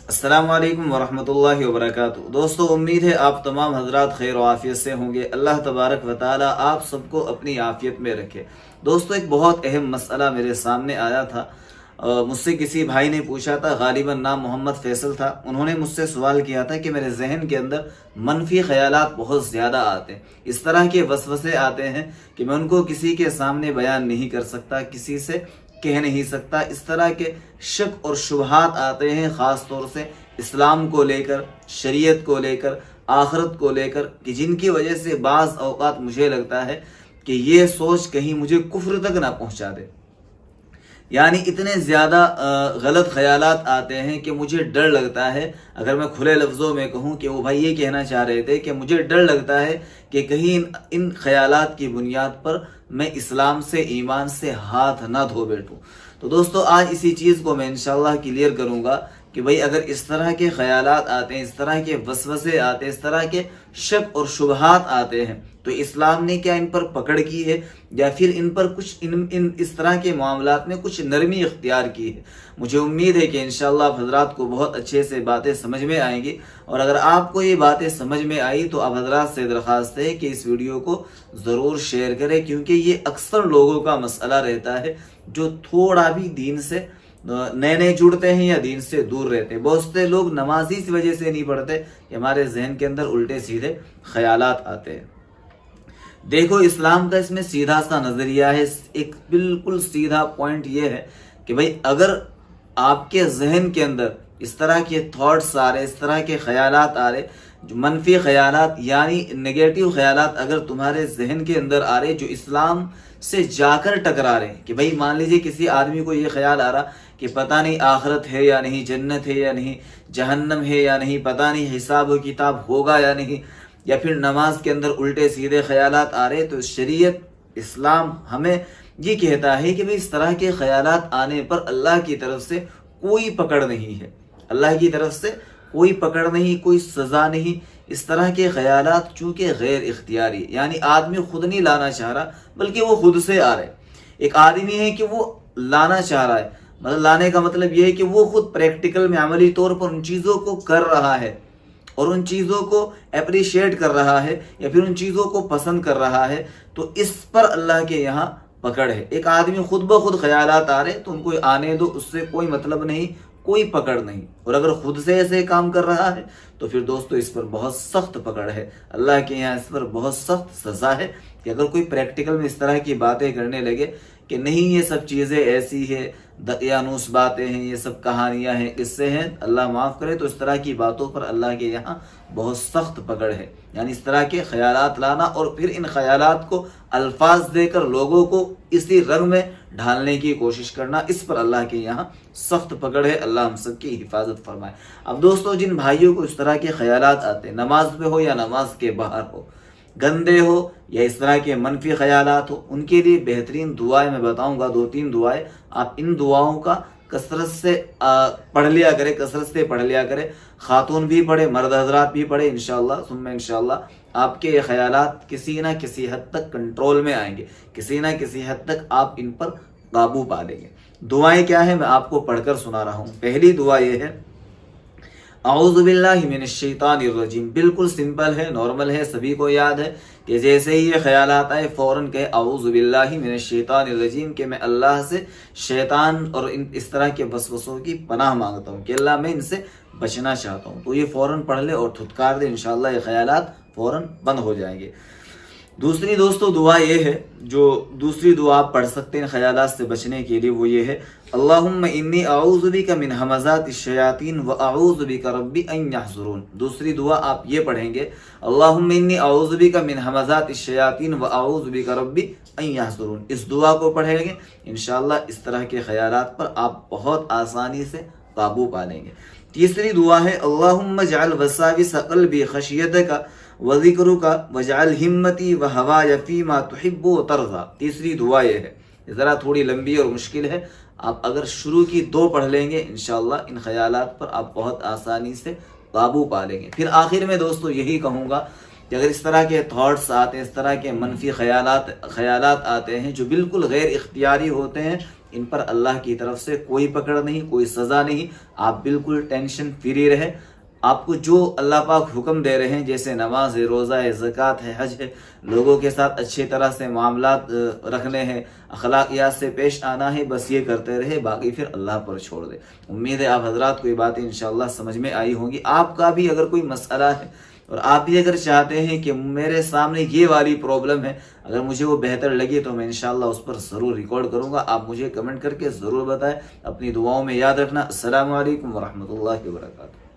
अस्सलाम वालेकुम वरहमतुल्लाहि वबरकातुहू। दोस्तों, उम्मीद है आप तमाम हजरात खैर व आफियत से होंगे। अल्लाह तबारक व ताला आप सबको अपनी आफियत में रखे। दोस्तों, एक बहुत अहम मसला मेरे सामने आया था। मुझसे किसी भाई ने पूछा था, गालिबन नाम मोहम्मद फैसल था। उन्होंने मुझसे सवाल किया था कि मेरे जहन के अंदर मनफी ख्यालात बहुत ज़्यादा आते हैं, इस तरह के वसवसे आते हैं कि मैं उनको किसी के सामने बयान नहीं कर सकता, किसी से कह नहीं सकता। इस तरह के शक और शुबहात आते हैं, ख़ास तौर से इस्लाम को लेकर, शरीयत को लेकर, आखिरत को लेकर, कि जिनकी वजह से बाज़ औक़ात मुझे लगता है कि ये सोच कहीं मुझे कुफ्र तक ना पहुंचा दे। यानी इतने ज़्यादा गलत ख्यालात आते हैं कि मुझे डर लगता है, अगर मैं खुले लफ्ज़ों में कहूँ कि वो भाई ये कहना चाह रहे थे कि मुझे डर लगता है कि कहीं इन ख्यालात की बुनियाद पर मैं इस्लाम से, ईमान से हाथ ना धो बैठूँ। तो दोस्तों, आज इसी चीज़ को मैं इंशाअल्लाह क्लियर करूँगा कि भाई अगर इस तरह के ख्यालात आते हैं, इस तरह के वसवसे आते हैं, इस तरह के शक और शुबहात आते हैं, तो इस्लाम ने क्या इन पर पकड़ की है या फिर इन पर कुछ इन इस तरह के मामलात में कुछ नरमी इख्तियार की है। मुझे उम्मीद है कि इंशाअल्लाह आप हजरात को बहुत अच्छे से बातें समझ में आएंगी। और अगर आपको ये बातें समझ में आई तो आप हजरात से दरख्वास्त है कि इस वीडियो को ज़रूर शेयर करें, क्योंकि ये अक्सर लोगों का मसला रहता है जो थोड़ा भी दीन से नए नए जुड़ते हैं या दीन से दूर रहते हैं। बहुत से लोग नमाज इस वजह से नहीं पढ़ते कि हमारे जहन के अंदर उल्टे सीधे ख्यालात आते हैं। देखो, इस्लाम का इसमें सीधा सा नजरिया है, एक बिल्कुल सीधा पॉइंट ये है कि भाई अगर आपके जहन के अंदर इस तरह के थॉट्स आ रहे, इस तरह के ख्यालात आ रहे, जो मनफी ख्यालात यानी नेगेटिव ख्यालात अगर तुम्हारे जहन के अंदर आ रहे जो इस्लाम से जाकर टकरा रहे हैं, कि भाई मान लीजिए किसी आदमी को ये ख्याल आ रहा कि पता नहीं आखिरत है या नहीं, जन्नत है या नहीं, जहन्नम है या नहीं, पता नहीं हिसाब व किताब होगा या नहीं, या फिर नमाज के अंदर उल्टे सीधे ख्यालात आ रहे, तो शरीयत, इस्लाम हमें ये कहता है कि भाई इस तरह के ख्यालात आने पर अल्लाह की तरफ से कोई पकड़ नहीं है, अल्लाह की तरफ से कोई पकड़ नहीं, कोई सज़ा नहीं। इस तरह के ख्यालात चूँकि गैर इख्तियारी, यानी आदमी खुद नहीं लाना चाह रहा बल्कि वो खुद से आ रहे। एक आदमी है कि वो लाना चाह रहा है, मतलब लाने का मतलब ये है कि वो खुद प्रैक्टिकल में, अमली तौर पर उन चीज़ों को कर रहा है और उन चीज़ों को अप्रिशिएट कर रहा है या फिर उन चीज़ों को पसंद कर रहा है, तो इस पर अल्लाह के यहाँ पकड़ है। एक आदमी खुद ब खुद ख्यालात आ रहे तो उनको आने दो, उससे कोई मतलब नहीं, कोई पकड़ नहीं। और अगर खुद से ऐसे काम कर रहा है तो फिर दोस्तों इस पर बहुत सख्त पकड़ है, अल्लाह के यहाँ इस पर बहुत सख्त सज़ा है। कि अगर कोई प्रैक्टिकल में इस तरह की बातें करने लगे कि नहीं ये सब चीज़ें ऐसी है, दकियानूस बातें हैं, ये सब कहानियां हैं, इससे हैं, अल्लाह माफ़ करे, तो इस तरह की बातों पर अल्लाह के यहाँ बहुत सख्त पकड़ है। यानी इस तरह के ख्यालात लाना और फिर इन ख्यालात को अल्फाज देकर लोगों को इसी रंग में ढालने की कोशिश करना, इस पर अल्लाह के यहाँ सख्त पकड़ है। अल्लाह हम सब की हिफाजत फरमाए। अब दोस्तों, जिन भाइयों को इस तरह के ख्यालात आते हैं, नमाज में हो या नमाज के बाहर हो, गंदे हो या इस तरह के मनफी ख्यालात हो, उनके लिए बेहतरीन दुआएं मैं बताऊंगा, 2-3 दुआएं। आप इन दुआओं का कसरत से पढ़ लिया करें, कसरत से पढ़ लिया करें। खातून भी पढ़े, मर्द हजरात भी पढ़े। इंशाअल्लाह सुम्मा इंशाअल्लाह आपके ये ख्यालात किसी ना किसी हद तक कंट्रोल में आएंगे, किसी ना किसी हद तक आप इन पर काबू पा लेंगे। दुआएं क्या है मैं आपको पढ़कर सुना रहा हूँ। पहली दुआ ये है, औज़ु बिल्लाहि मिनश शैतानिर रजीम। बिल्कुल सिंपल है, नॉर्मल है, सभी को याद है कि जैसे ही ये ख्यालात आए फौरन कहे औज़ु बिल्लाहि मिनश शैतानिर रजीम, कि मैं अल्लाह से शैतान और इस तरह के वसवसों की पनाह मांगता हूँ, कि अल्लाह मैं इनसे बचना चाहता हूँ। तो ये फौरन पढ़ ले और थुतकार दे, इंशाअल्लाह ये ख्यालात फौरन बंद हो जाएंगे। दूसरी दोस्तों दुआ ये है, जो दूसरी दुआ आप पढ़ सकते हैं ख्यालात से बचने के लिए, वो ये है, अल्लाहुम्मा इन्नी अऊज़ु बिका मिन हमाज़ातिश शयातीन व अऊज़ु बिका रब्बी अन यहज़ुरून। दूसरी दुआ आप ये पढ़ेंगे, अल्लाहुम्मा इन्नी अऊज़ु बिका मिन हमाज़ातिश शयातीन व अऊज़ु बिका रब्बी अन यहज़ुरून। इस दुआ को पढ़ेंगे, इंशाअल्लाह इस तरह के ख्यालात पर आप बहुत आसानी से काबू पा लेंगे। तीसरी दुआ है, अल्लाहुम्मा जअल वसाविस क़ल्बी खशियतका व ज़िक्रुका वजअल हिम्मती व हवाया फ़ीमा तुहिब्बु व तर्ज़ा। तीसरी दुआ ये है, ज़रा थोड़ी लंबी और मुश्किल है। आप अगर शुरू की 2 पढ़ लेंगे इंशाअल्लाह इन ख्यालात पर आप बहुत आसानी से काबू पा लेंगे। फिर आखिर में दोस्तों यही कहूँगा कि अगर इस तरह के थॉट्स आते हैं, इस तरह के मनफी ख्यालात आते हैं जो बिल्कुल गैर इख्तियारी होते हैं, ان پر اللہ کی طرف سے کوئی پکڑ نہیں، کوئی سزا نہیں، آپ بالکل ٹینشن فری رہے۔ آپ کو جو اللہ پاک حکم دے رہے ہیں، جیسے نماز ہے، روزہ ہے، زکوٰۃ ہے، حج ہے، لوگوں کے ساتھ اچھی طرح سے معاملات رکھنے ہیں، اخلاقیات سے پیش آنا ہے، بس یہ کرتے رہے، باقی پھر اللہ پر چھوڑ دے۔ امید ہے آپ حضرات کو یہ باتیں انشاءاللہ سمجھ میں آئی ہوں گی۔ آپ کا بھی اگر کوئی مسئلہ ہے اور آپ بھی اگر چاہتے ہیں کہ میرے سامنے یہ والی پرابلم ہے، اگر مجھے وہ بہتر لگی تو میں انشاءاللہ اس پر ضرور ریکارڈ کروں گا۔ آپ مجھے کمنٹ کر کے ضرور بتائیں۔ اپنی دعاؤں میں یاد رکھنا۔ السلام علیکم ورحمۃ اللہ وبرکاتہ۔